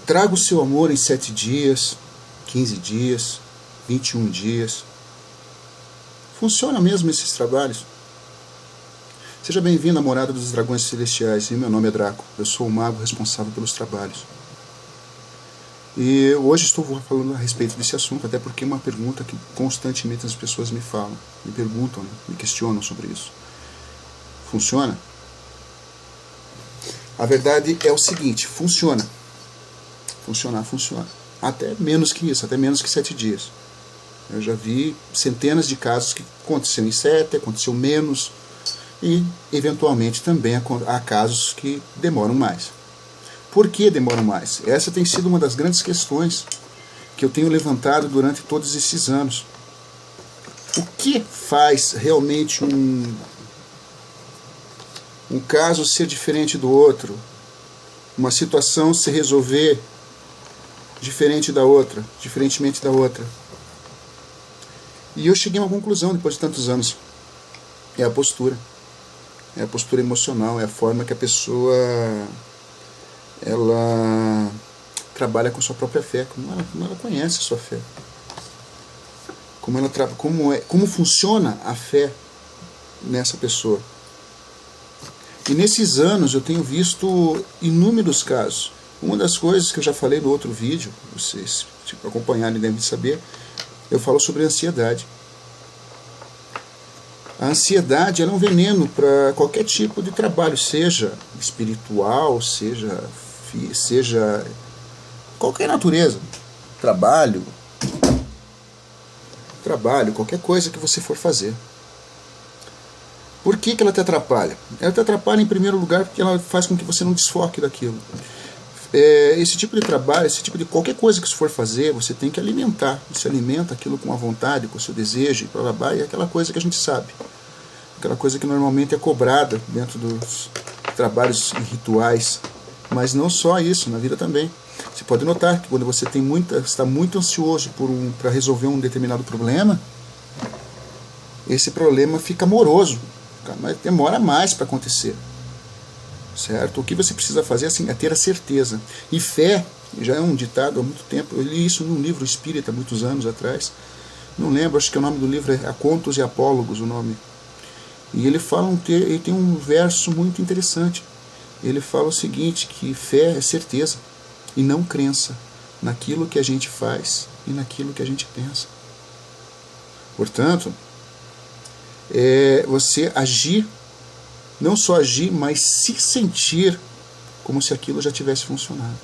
Traga o seu amor em 7 dias, 15 dias, 21 dias. Funciona mesmo esses trabalhos? Seja bem-vindo à Morada dos Dragões Celestiais. Meu nome é Draco. Eu sou o mago responsável pelos trabalhos. E hoje estou falando a respeito desse assunto, até porque é uma pergunta que constantemente as pessoas me falam, me perguntam, me questionam sobre isso. Funciona? A verdade é o seguinte, funciona. Funcionar, funciona. Até menos que isso, até menos que 7 dias. Eu já vi centenas de casos que aconteceu em 7, aconteceu menos, e eventualmente também há casos que demoram mais. Por que demoram mais? Essa tem sido uma das grandes questões que eu tenho levantado durante todos esses anos. O que faz realmente um caso ser diferente do outro? Uma situação se resolver diferentemente da outra? E eu cheguei a uma conclusão depois de tantos anos. É a postura. É a postura emocional, é a forma que a pessoa ela trabalha com sua própria fé, como ela conhece a sua fé. Como funciona a fé nessa pessoa. E nesses anos eu tenho visto inúmeros casos. Uma das coisas que eu já falei no outro vídeo, vocês acompanharem devem saber, eu falo sobre a ansiedade. A ansiedade é um veneno para qualquer tipo de trabalho, seja espiritual, seja qualquer natureza. Trabalho, qualquer coisa que você for fazer. Por que ela te atrapalha? Ela te atrapalha em primeiro lugar porque ela faz com que você não desfoque daquilo. Esse tipo de trabalho, esse tipo de qualquer coisa que você for fazer, você tem que alimentar. Você alimenta aquilo com a vontade, com o seu desejo, e aquela coisa que a gente sabe. Aquela coisa que normalmente é cobrada dentro dos trabalhos e rituais. Mas não só isso, na vida também. Você pode notar que quando você está muito ansioso para resolver um determinado problema, esse problema fica moroso, mas demora mais para acontecer. Certo? O que você precisa fazer assim, é ter a certeza. E fé, já é um ditado há muito tempo, eu li isso num livro espírita, muitos anos atrás, não lembro, acho que o nome do livro é Contos e Apólogos, o nome. E ele tem um verso muito interessante. Ele fala o seguinte, que fé é certeza e não crença naquilo que a gente faz e naquilo que a gente pensa. Portanto, você agir, não só agir, mas se sentir como se aquilo já tivesse funcionado.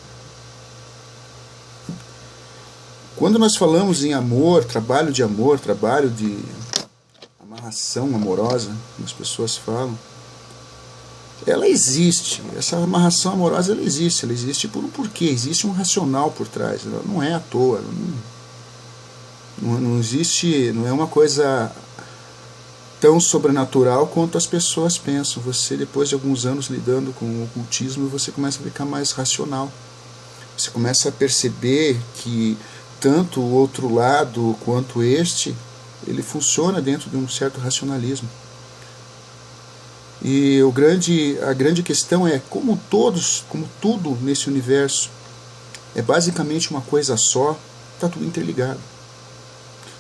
Quando nós falamos em amor, trabalho de amarração amorosa, como as pessoas falam, ela existe, essa amarração amorosa ela existe por um porquê, existe um racional por trás, ela não é à toa, não existe, não é uma coisa tão sobrenatural quanto as pessoas pensam. Você, depois de alguns anos lidando com o ocultismo, você começa a ficar mais racional. Você começa a perceber que tanto o outro lado quanto este, ele funciona dentro de um certo racionalismo. E a grande questão é como tudo nesse universo é basicamente uma coisa só, está tudo interligado.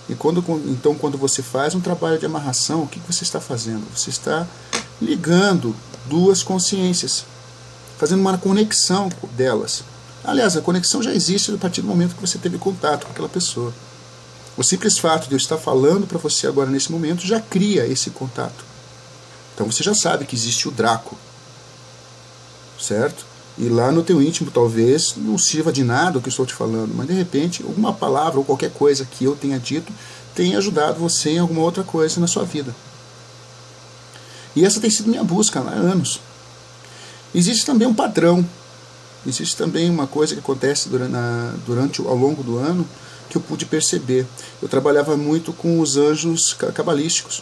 E quando você faz um trabalho de amarração, o que você está fazendo? Você está ligando duas consciências, fazendo uma conexão delas. Aliás, a conexão já existe a partir do momento que você teve contato com aquela pessoa. O simples fato de eu estar falando para você agora nesse momento já cria esse contato. Então você já sabe que existe o Draco, certo? E lá no teu íntimo talvez não sirva de nada o que eu estou te falando, mas de repente alguma palavra ou qualquer coisa que eu tenha dito tenha ajudado você em alguma outra coisa na sua vida. E essa tem sido minha busca há anos. Existe também um padrão, existe também uma coisa que acontece ao longo do ano que eu pude perceber. Eu trabalhava muito com os anjos cabalísticos.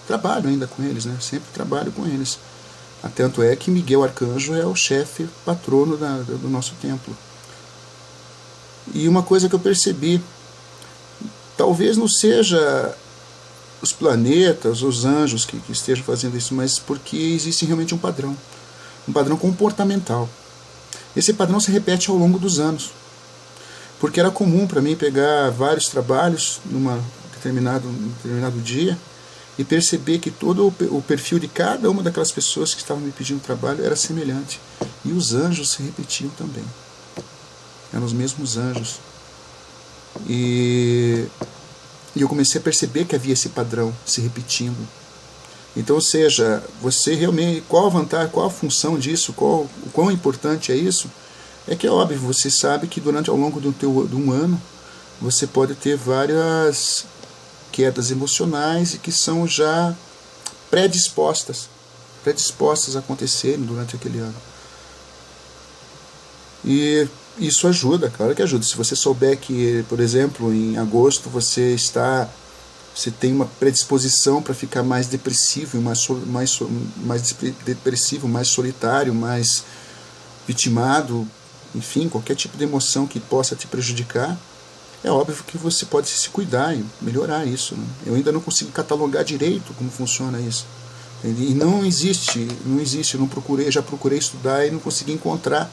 Trabalho ainda com eles, né? Sempre trabalho com eles. Tanto é que Miguel Arcanjo é o chefe patrono do nosso templo. E uma coisa que eu percebi, talvez não seja os planetas, os anjos que estejam fazendo isso, mas porque existe realmente um padrão comportamental. Esse padrão se repete ao longo dos anos, porque era comum para mim pegar vários trabalhos num determinado dia e perceber que todo o perfil de cada uma daquelas pessoas que estavam me pedindo trabalho era semelhante. E os anjos se repetiam também. Eram os mesmos anjos. E eu comecei a perceber que havia esse padrão se repetindo. Então, ou seja, você realmente, qual a vantagem, qual a função disso, o quão importante é isso? É que é óbvio, você sabe que ao longo de um ano, você pode ter várias quedas emocionais e que são já predispostas a acontecerem durante aquele ano. E isso ajuda, claro que ajuda. Se você souber que, por exemplo, em agosto você tem uma predisposição para ficar mais depressivo, mais depressivo, mais solitário, mais vitimado, enfim, qualquer tipo de emoção que possa te prejudicar, é óbvio que você pode se cuidar e melhorar isso, né? Eu ainda não consigo catalogar direito como funciona isso. E não existe, eu já procurei estudar e não consegui encontrar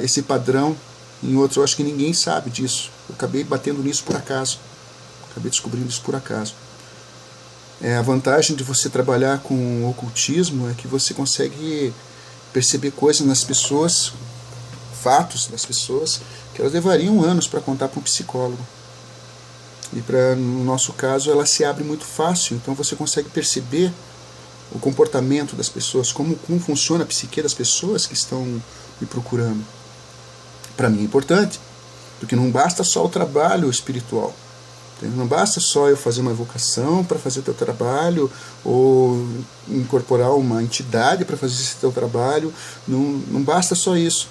esse padrão em outros. Eu acho que ninguém sabe disso. Eu acabei batendo nisso por acaso. Acabei descobrindo isso por acaso. A vantagem de você trabalhar com o ocultismo é que você consegue perceber coisas nas pessoas, fatos das pessoas, que elas levariam anos para contar para um psicólogo. E no nosso caso, ela se abre muito fácil, então você consegue perceber o comportamento das pessoas, como funciona a psique das pessoas que estão me procurando. Para mim é importante, porque não basta só o trabalho espiritual. Não basta só eu fazer uma evocação para fazer o teu trabalho, ou incorporar uma entidade para fazer esse teu trabalho. Não basta só isso.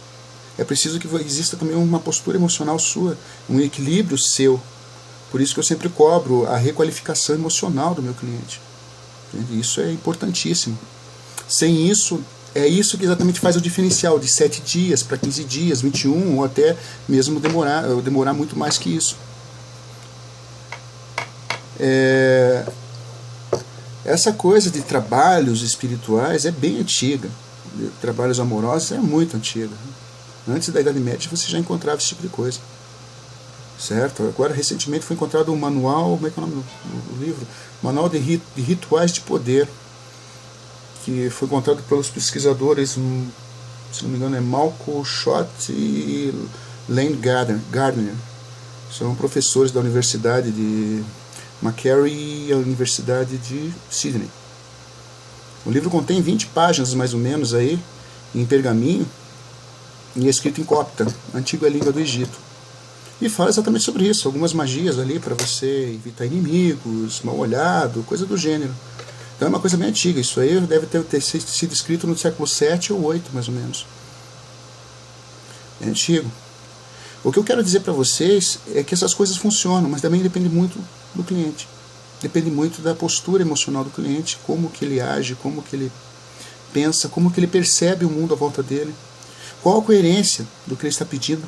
É preciso que exista também uma postura emocional sua, um equilíbrio seu. Por isso que eu sempre cobro a requalificação emocional do meu cliente. Isso é importantíssimo. Sem isso, é isso que exatamente faz o diferencial de 7 dias para 15 dias, 21, ou até mesmo demorar muito mais que isso. Essa coisa de trabalhos espirituais é bem antiga. Trabalhos amorosos é muito antiga. Antes da Idade Média você já encontrava esse tipo de coisa. Certo? Agora, recentemente, foi encontrado um manual, como é que é o nome do livro? Manual de Rituais de Poder, que foi encontrado pelos pesquisadores, se não me engano, é Malcolm Schott e Lane Gardner. São professores da Universidade de Macquarie e a Universidade de Sydney. O livro contém 20 páginas, mais ou menos, aí, em pergaminho, e é escrito em copta, antiga língua do Egito. E fala exatamente sobre isso, algumas magias ali para você evitar inimigos, mal-olhado, coisa do gênero. Então é uma coisa bem antiga, isso aí deve ter sido escrito no século 7 ou 8, mais ou menos. É antigo. O que eu quero dizer para vocês é que essas coisas funcionam, mas também depende muito do cliente. Depende muito da postura emocional do cliente, como que ele age, como que ele pensa, como que ele percebe o mundo à volta dele. Qual a coerência do que ele está pedindo.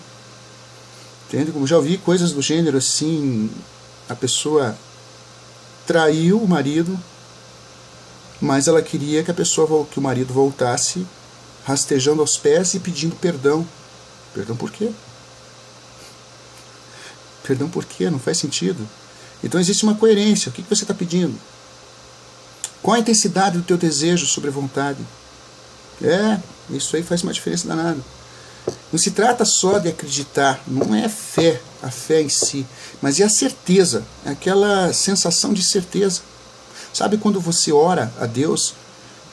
Entende? Como já ouvi coisas do gênero assim, a pessoa traiu o marido, mas ela queria que o marido voltasse rastejando aos pés e pedindo perdão. Perdão por quê? Perdão por quê? Não faz sentido. Então existe uma coerência. O que você está pedindo? Qual a intensidade do teu desejo sobre a vontade? Isso aí faz uma diferença danada. Não se trata só de acreditar, não é a fé em si, mas é a certeza, é aquela sensação de certeza. Sabe quando você ora a Deus,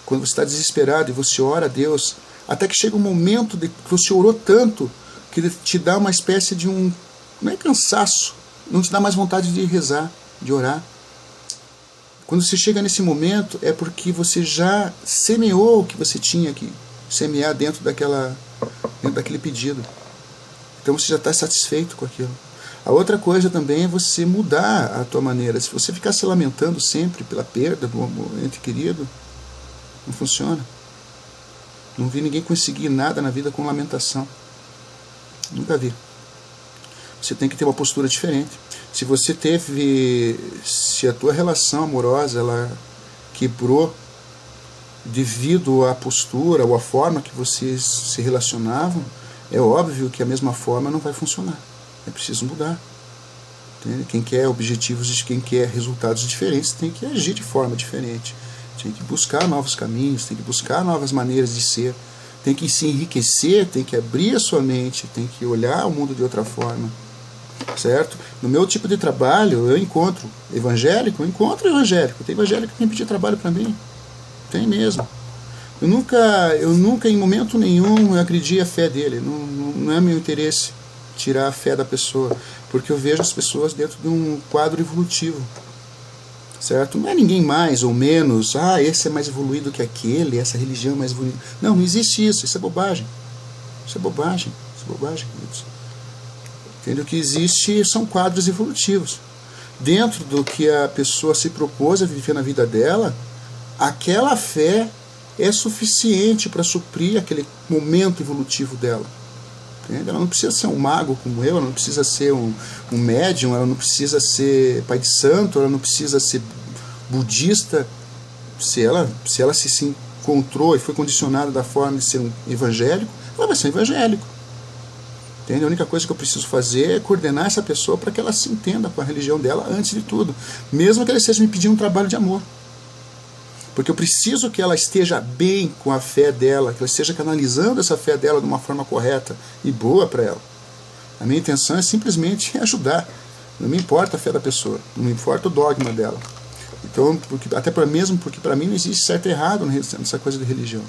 quando você está desesperado e você ora a Deus, até que chega um momento que você orou tanto que ele te dá uma espécie de não é cansaço, não te dá mais vontade de rezar, de orar. Quando você chega nesse momento é porque você já semeou o que você tinha que semear dentro daquele pedido. Então você já está satisfeito com aquilo. A outra coisa também é você mudar a tua maneira. Se você ficar se lamentando sempre pela perda do ente querido, não funciona. Não vi ninguém conseguir nada na vida com lamentação. Nunca vi. Você tem que ter uma postura diferente. Se a tua relação amorosa ela quebrou devido à postura ou à forma que vocês se relacionavam, é óbvio que a mesma forma não vai funcionar. É preciso mudar. Entende? Quem quer objetivos, quem quer resultados diferentes, tem que agir de forma diferente. Tem que buscar novos caminhos, tem que buscar novas maneiras de ser, tem que se enriquecer, tem que abrir a sua mente, tem que olhar o mundo de outra forma. Certo? No meu tipo de trabalho, eu encontro evangélico, tem evangélico que vem pedir trabalho para mim. Tem mesmo. Eu nunca em momento nenhum agredi a fé dele. Não é meu interesse tirar a fé da pessoa, porque eu vejo as pessoas dentro de um quadro evolutivo. Certo? Não é ninguém mais ou menos, esse é mais evoluído que aquele, essa religião é mais evoluída. Não existe isso, isso é bobagem. Isso é bobagem, queridos. Entende? O que existe são quadros evolutivos. Dentro do que a pessoa se propôs a viver na vida dela, aquela fé é suficiente para suprir aquele momento evolutivo dela. Entende? Ela não precisa ser um mago como eu, ela não precisa ser um médium, ela não precisa ser pai de santo, ela não precisa ser budista. Se ela se encontrou e foi condicionada da forma de ser um evangélico, ela vai ser um evangélico. Entende? A única coisa que eu preciso fazer é coordenar essa pessoa para que ela se entenda com a religião dela antes de tudo. Mesmo que ela esteja me pedindo um trabalho de amor. Porque eu preciso que ela esteja bem com a fé dela, que ela esteja canalizando essa fé dela de uma forma correta e boa para ela. A minha intenção é simplesmente ajudar. Não me importa a fé da pessoa, não me importa o dogma dela. Então, porque para mim não existe certo e errado nessa coisa de religião.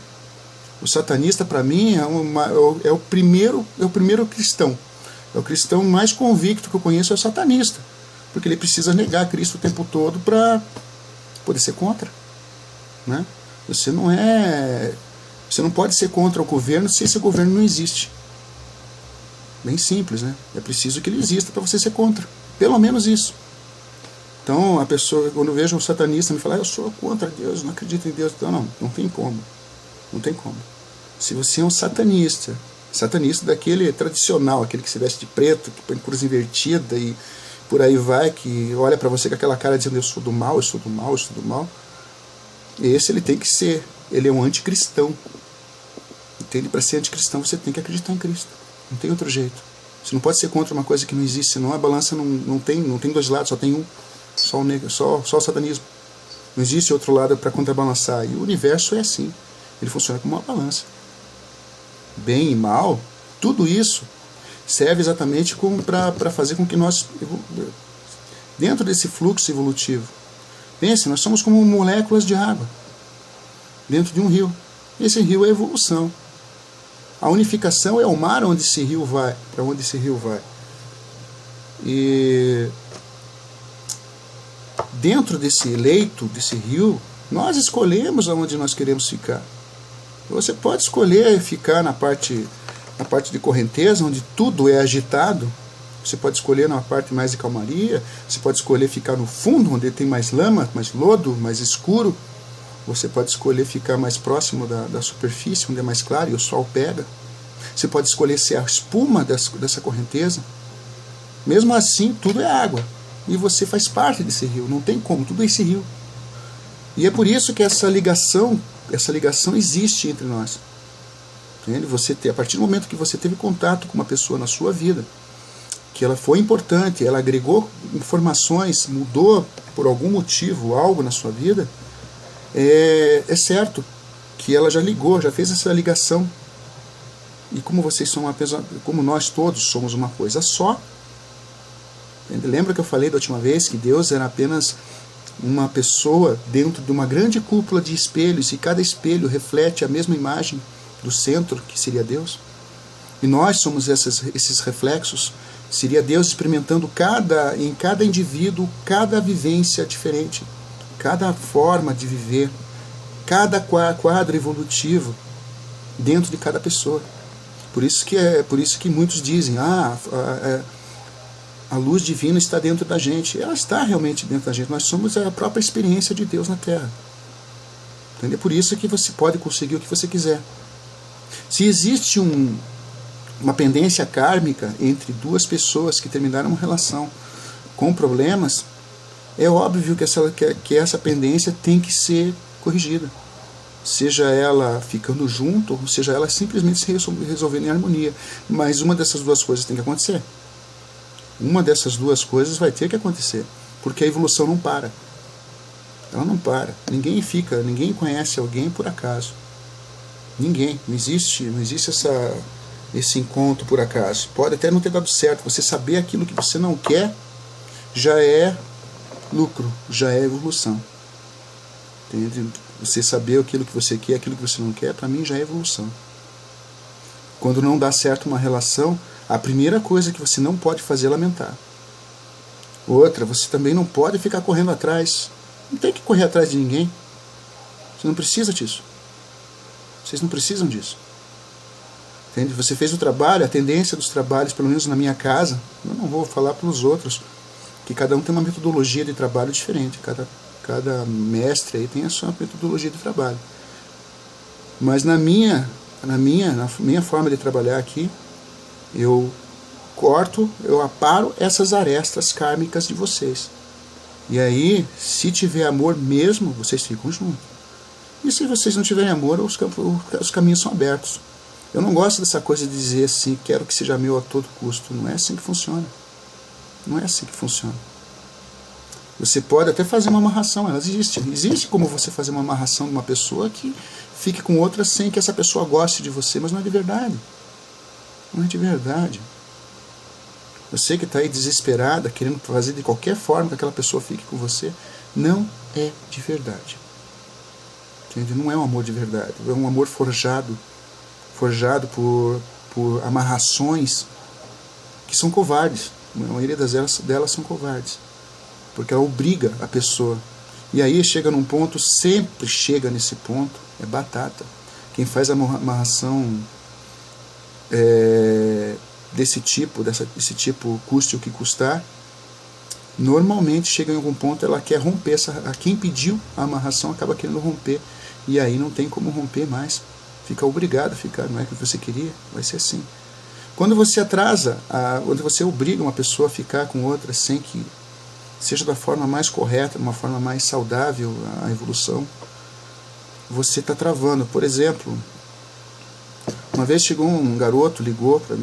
O satanista, para mim, é o primeiro cristão. É o cristão mais convicto que eu conheço, é o satanista. Porque ele precisa negar Cristo o tempo todo para poder ser contra. Né? Você não pode ser contra o governo se esse governo não existe. Bem simples, né? É preciso que ele exista para você ser contra. Pelo menos isso. Então, a pessoa, quando eu vejo um satanista me falar, eu sou contra Deus, não acredito em Deus. Então, não tem como. Não tem como. Se você é um satanista daquele tradicional, aquele que se veste de preto, que põe cruz invertida e por aí vai, que olha para você com aquela cara dizendo eu sou do mal, eu sou do mal, eu sou do mal, esse ele tem que ser, ele é um anticristão. Entende? Para ser anticristão você tem que acreditar em Cristo. Não tem outro jeito. Você não pode ser contra uma coisa que não existe, senão a balança não tem dois lados, só tem um. Só o satanismo. Não existe outro lado para contrabalançar. E o universo é assim. Ele funciona como uma balança. Bem e mal, tudo isso serve exatamente para fazer com que nós, dentro desse fluxo evolutivo, pense, nós somos como moléculas de água dentro de um rio. Esse rio é evolução. A unificação é o mar onde esse rio vai, para onde esse rio vai. E dentro desse leito, desse rio, nós escolhemos aonde nós queremos ficar. Você pode escolher ficar na parte de correnteza, onde tudo é agitado. Você pode escolher na parte mais de calmaria. Você pode escolher ficar no fundo, onde tem mais lama, mais lodo, mais escuro. Você pode escolher ficar mais próximo da superfície, onde é mais claro e o sol pega. Você pode escolher ser a espuma dessa correnteza. Mesmo assim, tudo é água. E você faz parte desse rio. Não tem como, tudo é esse rio. E é por isso que essa ligação existe entre nós. Entende? A partir do momento que você teve contato com uma pessoa na sua vida, que ela foi importante, ela agregou informações, mudou por algum motivo algo na sua vida, é certo que ela já ligou, já fez essa ligação. E como vocês são como nós todos somos uma coisa só, lembra que eu falei da última vez que Deus era apenas uma pessoa dentro de uma grande cúpula de espelhos e cada espelho reflete a mesma imagem do centro, que seria Deus? E nós somos esses reflexos. Seria Deus experimentando em cada indivíduo, cada vivência diferente, cada forma de viver, cada quadro evolutivo dentro de cada pessoa. Por isso que muitos dizem, a luz divina está dentro da gente. Ela está realmente dentro da gente. Nós somos a própria experiência de Deus na Terra. Entendeu? Por isso que você pode conseguir o que você quiser. Se existe uma pendência kármica entre duas pessoas que terminaram uma relação com problemas, é óbvio que essa pendência tem que ser corrigida. seja ela ficando junto, ou seja ela simplesmente se resolvendo em harmonia. Mas uma dessas duas coisas tem que acontecer. Uma dessas duas coisas vai ter que acontecer, porque a evolução não para. Ela não para. Ninguém conhece alguém por acaso. Ninguém. Não existe esse encontro por acaso. Pode até não ter dado certo. Você saber aquilo que você não quer já é lucro, já é evolução. Entende? Você saber aquilo que você quer, aquilo que você não quer, para mim já é evolução. Quando não dá certo uma relação, a primeira coisa que você não pode fazer é lamentar. Outra, você também não pode ficar correndo atrás. Não tem que correr atrás de ninguém. Você não precisa disso. Vocês não precisam disso. Entende? Você fez o trabalho, a tendência dos trabalhos, pelo menos na minha casa, eu não vou falar para os outros, que cada um tem uma metodologia de trabalho diferente. Cada mestre aí tem a sua metodologia de trabalho. Mas na minha forma de trabalhar aqui, eu corto, eu aparo essas arestas kármicas de vocês. E aí, se tiver amor mesmo, vocês ficam juntos. E se vocês não tiverem amor, os caminhos são abertos. Eu não gosto dessa coisa de dizer assim, quero que seja meu a todo custo. Não é assim que funciona. Não é assim que funciona. Você pode até fazer uma amarração, elas existem. Existe como você fazer uma amarração de uma pessoa que fique com outra sem que essa pessoa goste de você, mas não é de verdade. Não é de verdade. Você que está aí desesperada, querendo fazer de qualquer forma que aquela pessoa fique com você, não é de verdade. Entende? Não é um amor de verdade. É um amor forjado por amarrações que são covardes. A maioria delas são covardes. Porque ela obriga a pessoa. E aí chega num ponto, sempre chega nesse ponto, é batata. Quem faz a amarração desse tipo, custe o que custar, normalmente chega em algum ponto, ela quer romper, quem pediu a amarração acaba querendo romper, e aí não tem como romper mais, fica obrigado a ficar, não é o que você queria, vai ser assim. Quando você atrasa, quando você obriga uma pessoa a ficar com outra sem que seja da forma mais correta, de uma forma mais saudável a evolução, você está travando. Por exemplo, uma vez chegou um garoto, ligou para mim,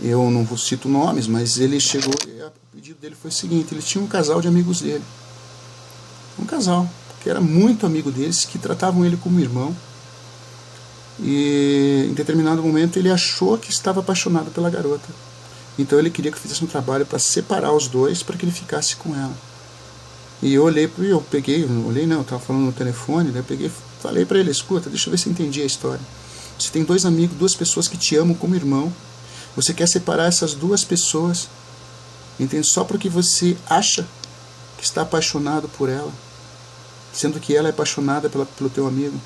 eu não cito nomes, mas ele chegou, e o pedido dele foi o seguinte, ele tinha um casal de amigos dele, um casal que era muito amigo deles, que tratavam ele como irmão, e em determinado momento ele achou que estava apaixonado pela garota, então ele queria que eu fizesse um trabalho para separar os dois, para que ele ficasse com ela. E eu olhei, eu estava falando no telefone, daí eu peguei, falei para ele, escuta, deixa eu ver se eu entendi a história. Você tem dois amigos, duas pessoas que te amam como irmão, você quer separar essas duas pessoas, entende? Só porque você acha que está apaixonado por ela, sendo que ela é apaixonada pelo teu amigo.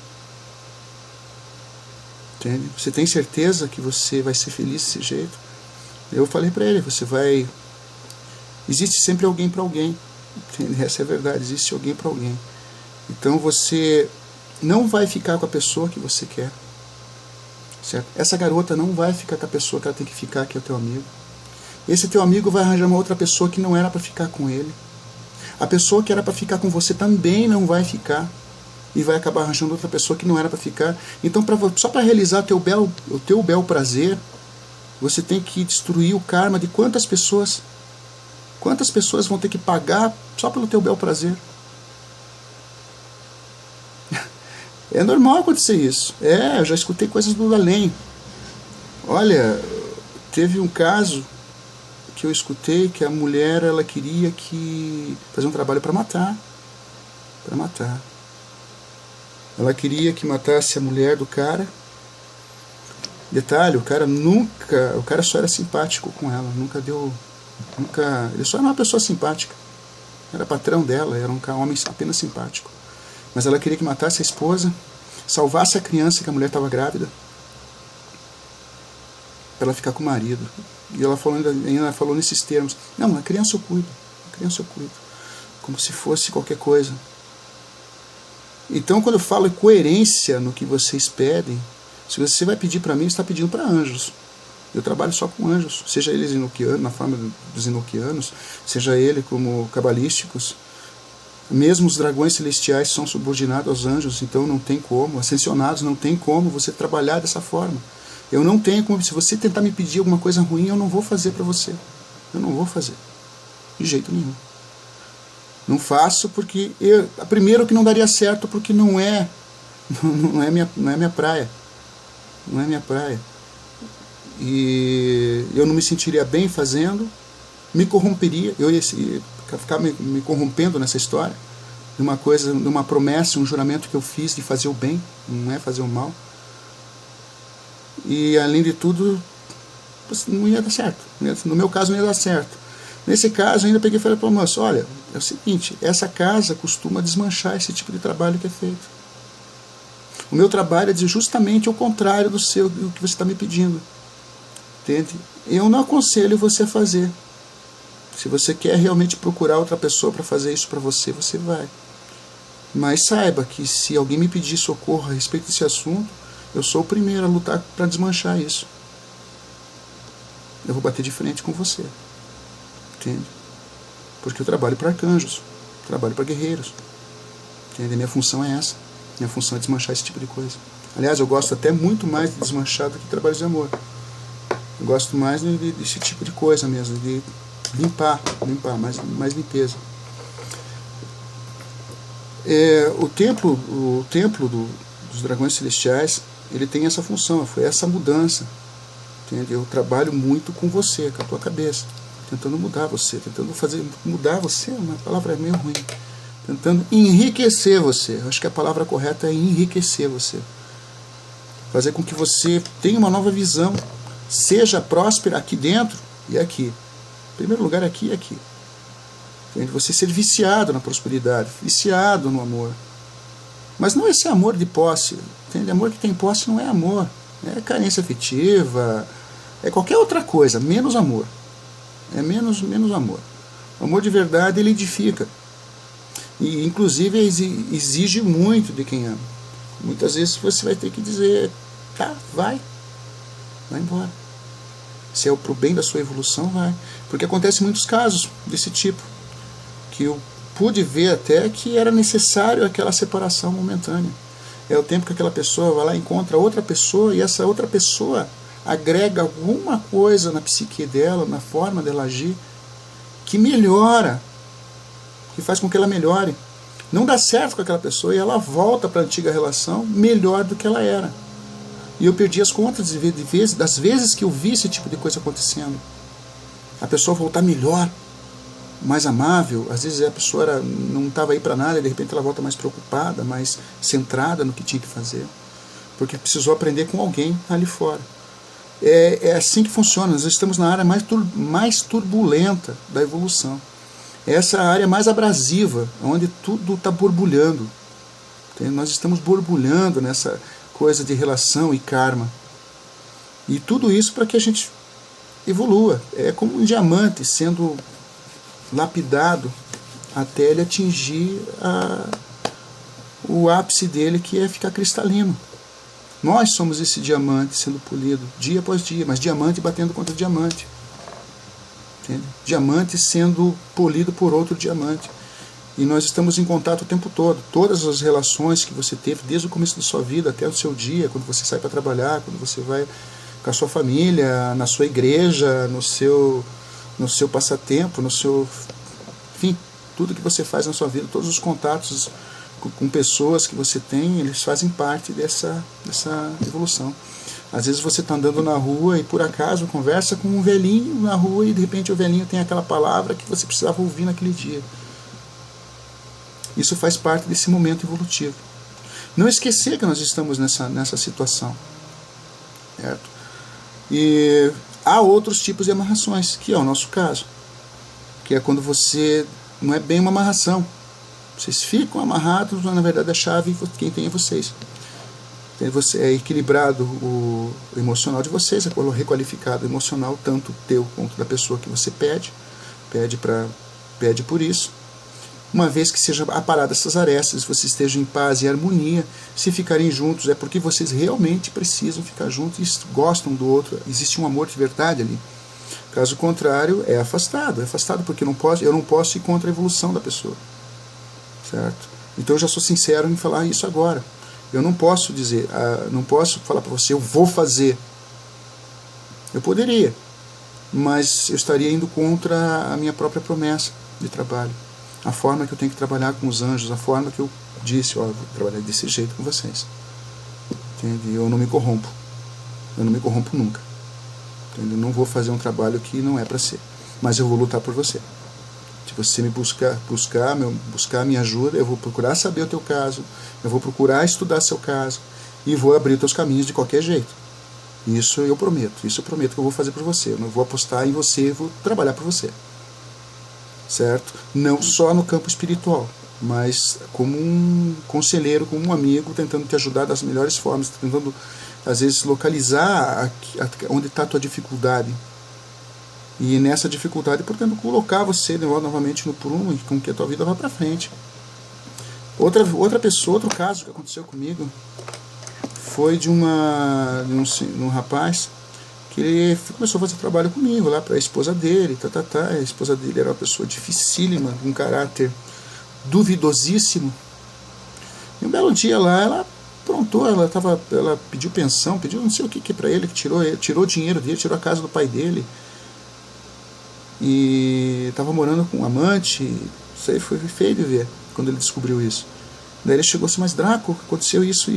Entende? Você tem certeza que você vai ser feliz desse jeito? Eu falei para ele, existe sempre alguém para alguém. Entende? Essa é a verdade, existe alguém para alguém. Então você não vai ficar com a pessoa que você quer. Certo? Essa garota não vai ficar com a pessoa que ela tem que ficar, que é o teu amigo. Esse teu amigo vai arranjar uma outra pessoa que não era para ficar com ele. A pessoa que era para ficar com você também não vai ficar. E vai acabar arranjando outra pessoa que não era para ficar. Então, só para realizar o teu bel prazer, você tem que destruir o karma de quantas pessoas vão ter que pagar só pelo teu bel prazer. É normal acontecer isso. Eu já escutei coisas do além. Olha, teve um caso que eu escutei que a mulher, ela queria fazer um trabalho para matar. Ela queria que matasse a mulher do cara. Detalhe, o cara só era simpático com ela, ele só era uma pessoa simpática. Era patrão dela, era um homem apenas simpático. Mas ela queria que matasse a esposa, salvasse a criança, que a mulher estava grávida, para ela ficar com o marido. E ela ainda falou nesses termos, não, a criança eu cuido, como se fosse qualquer coisa. Então, quando eu falo em coerência no que vocês pedem, se você vai pedir para mim, você está pedindo para anjos. Eu trabalho só com anjos, seja eles enoquianos, na forma dos enoquianos, seja ele como cabalísticos. Mesmo os dragões celestiais são subordinados aos anjos, então não tem como, ascensionados, não tem como você trabalhar dessa forma. Eu não tenho como, se você tentar me pedir alguma coisa ruim, eu não vou fazer para você. Eu não vou fazer, de jeito nenhum. Não faço porque, primeiro que não daria certo, porque não é minha praia. Não é minha praia. E eu não me sentiria bem fazendo, me corromperia, eu ia ficar me corrompendo nessa história, de uma coisa, de uma promessa, um juramento que eu fiz de fazer o bem, não é fazer o mal. E além de tudo, não ia dar certo. No meu caso não ia dar certo. Nesse caso, eu ainda peguei e falei para o moço, olha, é o seguinte, essa casa costuma desmanchar esse tipo de trabalho que é feito. O meu trabalho é justamente o contrário do que você está me pedindo. Entende? Eu não aconselho você a fazer. Se você quer realmente procurar outra pessoa para fazer isso para você, você vai. Mas saiba que se alguém me pedir socorro a respeito desse assunto, eu sou o primeiro a lutar para desmanchar isso. Eu vou bater de frente com você. Entende? Porque eu trabalho para arcanjos, trabalho para guerreiros. Entende? Minha função é essa. Minha função é desmanchar esse tipo de coisa. Aliás, eu gosto até muito mais de desmanchar do que trabalhos de amor. Eu gosto mais desse tipo de coisa mesmo, de limpar, mais limpeza. O templo dos dragões celestiais, ele tem essa função, foi essa mudança. Entende? Eu trabalho muito com você, com a tua cabeça, tentando mudar você, tentando mudar você, uma palavra meio ruim, tentando enriquecer você. Eu acho que a palavra correta é enriquecer você, fazer com que você tenha uma nova visão, seja próspera aqui dentro e aqui. Em primeiro lugar, aqui e aqui. Entende? Você ser viciado na prosperidade, viciado no amor. Mas não esse amor de posse. Entende? Amor que tem posse não é amor. É carência afetiva, é qualquer outra coisa, menos amor. É menos amor. O amor de verdade, ele edifica. E, inclusive, exige muito de quem ama. Muitas vezes você vai ter que dizer, tá, vai embora. Se é pro bem da sua evolução, vai. Porque acontece muitos casos desse tipo, que eu pude ver até que era necessário aquela separação momentânea. É o tempo que aquela pessoa vai lá e encontra outra pessoa, e essa outra pessoa agrega alguma coisa na psique dela, na forma dela agir, que melhora, que faz com que ela melhore. Não dá certo com aquela pessoa e ela volta para a antiga relação melhor do que ela era. E eu perdi as contas das vezes que eu vi esse tipo de coisa acontecendo. A pessoa voltar melhor, mais amável. Às vezes a pessoa não estava aí para nada e de repente ela volta mais preocupada, mais centrada no que tinha que fazer. Porque precisou aprender com alguém ali fora. É assim que funciona. Nós estamos na área mais turbulenta da evolução. Essa é a área mais abrasiva, onde tudo está borbulhando. Nós estamos borbulhando nessa coisa de relação e karma. E tudo isso para que a gente evolua. É como um diamante sendo lapidado até ele atingir o ápice dele, que é ficar cristalino. Nós somos esse diamante sendo polido dia após dia, mas diamante batendo contra diamante. Entende? Diamante sendo polido por outro diamante. E nós estamos em contato o tempo todo. Todas as relações que você teve, desde o começo da sua vida até o seu dia, quando você sai para trabalhar, quando você vai com a sua família, na sua igreja, no seu passatempo, enfim, tudo que você faz na sua vida, todos os contatos com pessoas que você tem, eles fazem parte dessa evolução. Às vezes você está andando na rua e por acaso conversa com um velhinho na rua e de repente o velhinho tem aquela palavra que você precisava ouvir naquele dia. Isso faz parte desse momento evolutivo. Não esquecer que nós estamos nessa situação. Certo? E há outros tipos de amarrações, que é o nosso caso. Que é quando você... não é bem uma amarração. Vocês ficam amarrados, mas na verdade a chave quem tem é vocês. Você é equilibrado o emocional de vocês, é requalificado o emocional, tanto teu quanto da pessoa que você pede por isso. Uma vez que seja aparada essas arestas, vocês estejam em paz e harmonia, se ficarem juntos é porque vocês realmente precisam ficar juntos e gostam do outro, existe um amor de verdade ali. Caso contrário, é afastado porque eu não posso ir contra a evolução da pessoa. certo? Então eu já sou sincero em falar isso agora. Eu não posso dizer, não posso falar para você, eu vou fazer. Eu poderia, mas eu estaria indo contra a minha própria promessa de trabalho. A forma que eu tenho que trabalhar com os anjos, a forma que eu disse, ó, eu vou trabalhar desse jeito com vocês. Entende? Eu não me corrompo. Eu não me corrompo nunca. Entende? Eu não vou fazer um trabalho que não é para ser. Mas eu vou lutar por você. Se você me buscar a minha ajuda, eu vou procurar saber o teu caso, eu vou procurar estudar seu caso e vou abrir teus caminhos de qualquer jeito. Isso eu prometo que eu vou fazer por você. Eu não vou apostar em você, eu vou trabalhar por você. Certo? Não só no campo espiritual, mas como um conselheiro, como um amigo, tentando te ajudar das melhores formas, tentando, às vezes, localizar onde está a tua dificuldade. E nessa dificuldade, portanto, colocar você novamente no prumo e com que a tua vida vá para frente. Outra pessoa, outro caso que aconteceu comigo, foi de um rapaz que ele começou a fazer trabalho comigo lá para a esposa dele, A esposa dele era uma pessoa dificílima, com um caráter duvidosíssimo. E um belo dia lá, ela aprontou, ela pediu pensão, pediu não sei o que para ele, que tirou o dinheiro dele, tirou a casa do pai dele. E estava morando com um amante. Isso aí foi feio de ver quando ele descobriu isso. Daí ele chegou assim, mas Draco, aconteceu isso.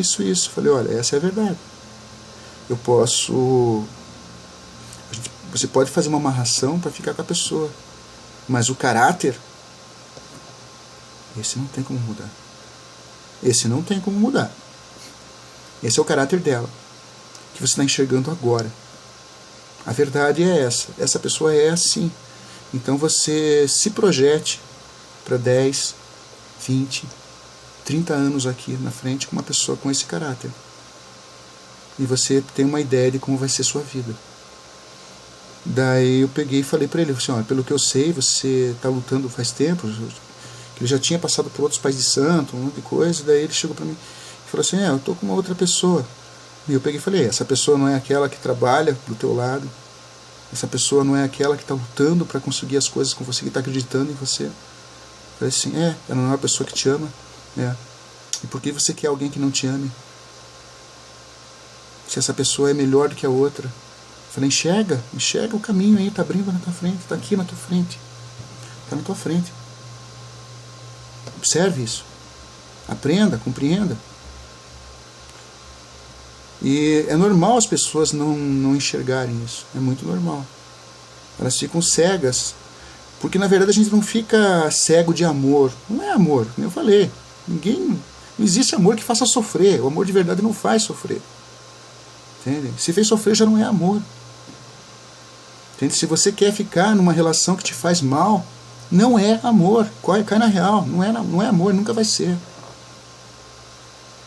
Falei, olha, essa é a verdade. Você pode fazer uma amarração para ficar com a pessoa, mas o caráter, esse não tem como mudar. Esse não tem como mudar. Esse é o caráter dela, que você está enxergando agora. A verdade é essa. Essa pessoa é assim. Então você se projete para 10, 20, 30 anos aqui na frente com uma pessoa com esse caráter. E você tem uma ideia de como vai ser sua vida. Daí eu peguei e falei para ele, assim, olha, pelo que eu sei, você está lutando faz tempo, que ele já tinha passado por outros pais de santo, um monte de coisa. Daí ele chegou para mim e falou assim, eu estou com uma outra pessoa. E eu peguei e falei, essa pessoa não é aquela que trabalha do teu lado? Essa pessoa não é aquela que está lutando para conseguir as coisas com você, que está acreditando em você? Eu falei assim, ela não é uma pessoa que te ama? E por que você quer alguém que não te ame? Se essa pessoa é melhor do que a outra? Eu falei, enxerga o caminho aí, está abrindo na tua frente, está aqui na tua frente. Está na tua frente. Observe isso. Aprenda, compreenda. E é normal as pessoas não enxergarem isso. É muito normal. Elas ficam cegas. Porque na verdade a gente não fica cego de amor. Não é amor, como eu falei. Não existe amor que faça sofrer. O amor de verdade não faz sofrer. Entende? Se fez sofrer já não é amor. Entende? Se você quer ficar numa relação que te faz mal, não é amor. Cai na real. Não é amor, nunca vai ser.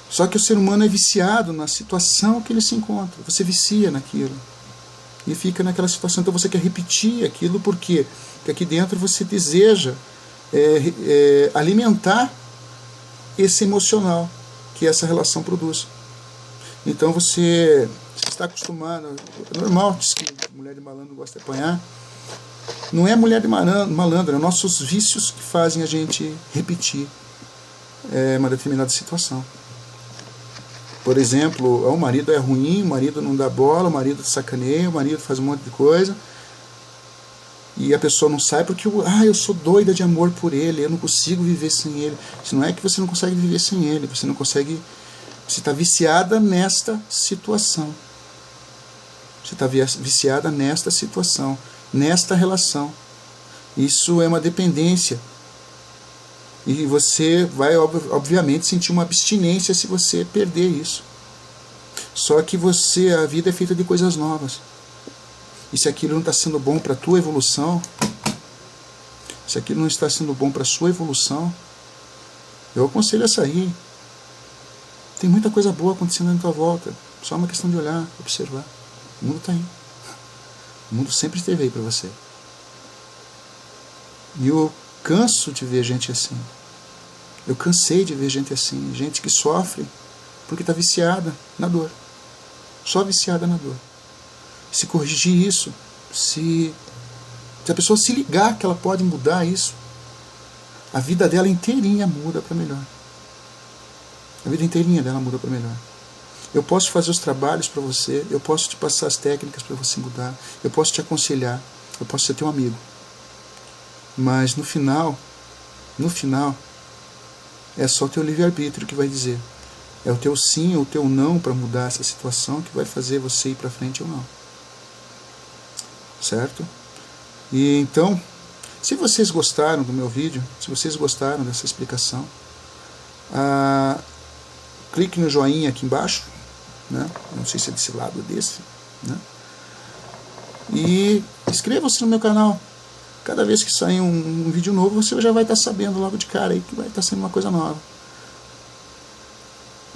Só que o ser humano é viciado na situação que ele se encontra. Você vicia naquilo. E fica naquela situação. Então você quer repetir aquilo. Por quê? Porque aqui dentro você deseja alimentar esse emocional que essa relação produz. Então você está acostumado. É normal, diz que mulher de malandro gosta de apanhar. Não é mulher de malandro, é nossos vícios que fazem a gente repetir uma determinada situação. Por exemplo, o marido é ruim, o marido não dá bola, o marido sacaneia, o marido faz um monte de coisa. E a pessoa não sai porque eu sou doida de amor por ele, eu não consigo viver sem ele. Isso não é que você não consegue viver sem ele, você está viciada nesta situação. Você está viciada nesta situação, nesta relação. Isso é uma dependência. E você vai, obviamente, sentir uma abstinência se você perder isso. Só que a vida é feita de coisas novas. E se aquilo não está sendo bom para a tua evolução, se aquilo não está sendo bom para a sua evolução, eu aconselho a sair. Tem muita coisa boa acontecendo na tua volta. Só uma questão de olhar, observar. O mundo está aí. O mundo sempre esteve aí para você. E eu canso de ver gente assim. Eu cansei de ver gente assim. Gente que sofre porque está viciada na dor. Só viciada na dor. Se corrigir isso, se a pessoa se ligar que ela pode mudar isso, a vida dela inteirinha muda para melhor. A vida inteirinha dela muda para melhor. Eu posso fazer os trabalhos para você, eu posso te passar as técnicas para você mudar, eu posso te aconselhar, eu posso ser teu amigo. Mas no final, é só o teu livre-arbítrio que vai dizer. É o teu sim ou o teu não para mudar essa situação que vai fazer você ir para frente ou não. Certo? E então, se vocês gostaram do meu vídeo, se vocês gostaram dessa explicação, clique no joinha aqui embaixo, né? Não sei se é desse lado ou desse, né? E inscreva-se no meu canal. Cada vez que sair um vídeo novo, você já vai estar sabendo logo de cara aí que vai estar sendo uma coisa nova.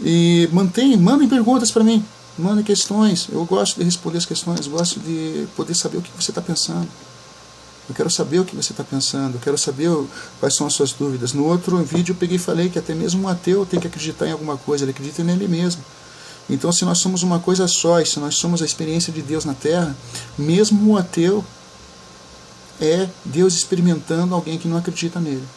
E mandem perguntas para mim, mandem questões. Eu gosto de responder as questões, gosto de poder saber o que você está pensando. Eu quero saber o que você está pensando, eu quero saber quais são as suas dúvidas. No outro vídeo eu peguei e falei que até mesmo um ateu tem que acreditar em alguma coisa, ele acredita nele mesmo. Então, se nós somos uma coisa só, e se nós somos a experiência de Deus na Terra, mesmo o ateu é Deus experimentando alguém que não acredita nele.